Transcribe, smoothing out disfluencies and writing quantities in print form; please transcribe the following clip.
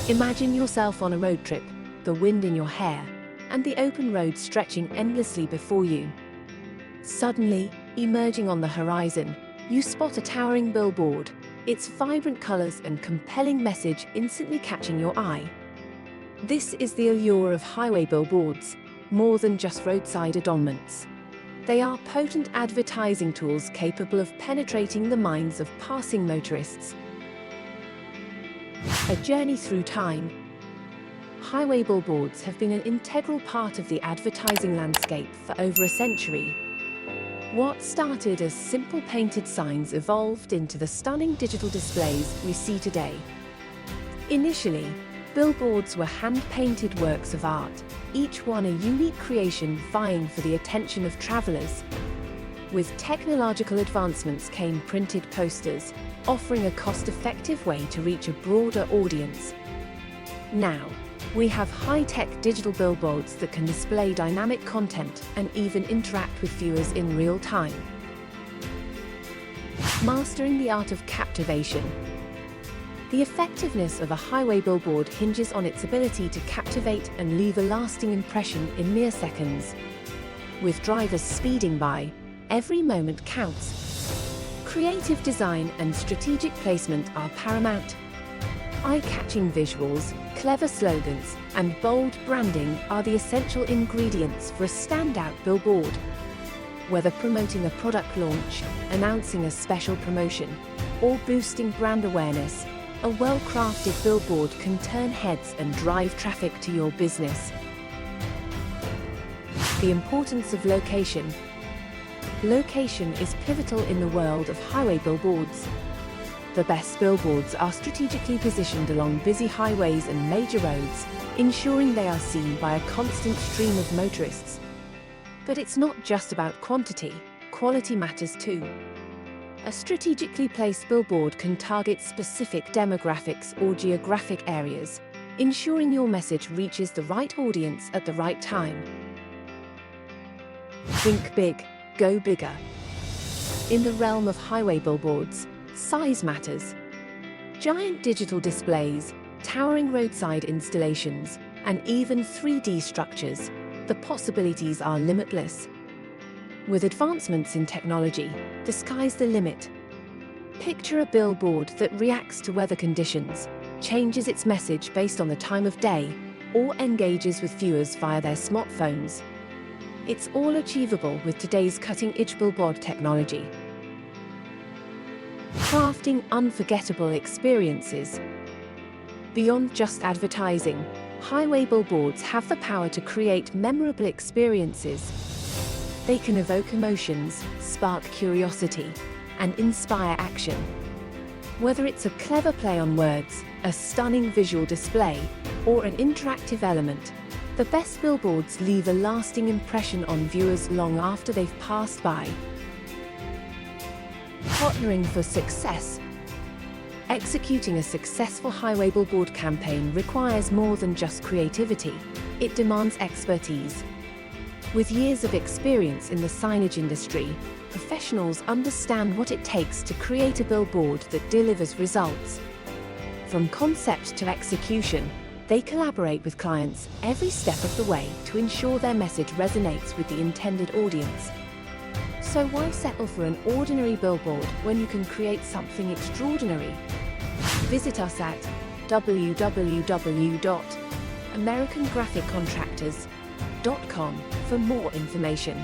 Imagine yourself on a road trip, the wind in your hair, and the open road stretching endlessly before you. Suddenly, emerging on the horizon, you spot a towering billboard, its vibrant colors and compelling message instantly catching your eye. This is the allure of highway billboards, more than just roadside adornments. They are potent advertising tools capable of penetrating the minds of passing motorists. A journey through time. Highway billboards have been an integral part of the advertising landscape for over a century. What started as simple painted signs evolved into the stunning digital displays we see today. Initially, billboards were hand-painted works of art, each one a unique creation vying for the attention of travelers. With technological advancements came printed posters, offering a cost-effective way to reach a broader audience. Now, we have high-tech digital billboards that can display dynamic content and even interact with viewers in real time. Mastering the art of captivation. The effectiveness of a highway billboard hinges on its ability to captivate and leave a lasting impression in mere seconds. With drivers speeding by, every moment counts. Creative design and strategic placement are paramount. Eye-catching visuals, clever slogans, and bold branding are the essential ingredients for a standout billboard. Whether promoting a product launch, announcing a special promotion, or boosting brand awareness, a well-crafted billboard can turn heads and drive traffic to your business. The importance of location. Location is pivotal in the world of highway billboards. The best billboards are strategically positioned along busy highways and major roads, ensuring they are seen by a constant stream of motorists. But it's not just about quantity, quality matters too. A strategically placed billboard can target specific demographics or geographic areas, ensuring your message reaches the right audience at the right time. Think big, go bigger. In the realm of highway billboards, size matters. Giant digital displays, towering roadside installations, and even 3D structures, the possibilities are limitless. With advancements in technology, the sky's the limit. Picture a billboard that reacts to weather conditions, changes its message based on the time of day, or engages with viewers via their smartphones. It's all achievable with today's cutting-edge billboard technology. Crafting unforgettable experiences. Beyond just advertising, highway billboards have the power to create memorable experiences. They can evoke emotions, spark curiosity, and inspire action. Whether it's a clever play on words, a stunning visual display, or an interactive element, the best billboards leave a lasting impression on viewers long after they've passed by. Partnering for success. Executing a successful highway billboard campaign requires more than just creativity. It demands expertise. With years of experience in the signage industry, professionals understand what it takes to create a billboard that delivers results. From concept to execution, they collaborate with clients every step of the way to ensure their message resonates with the intended audience. So why settle for an ordinary billboard when you can create something extraordinary? Visit us at www.americangraphiccontractors.com for more information.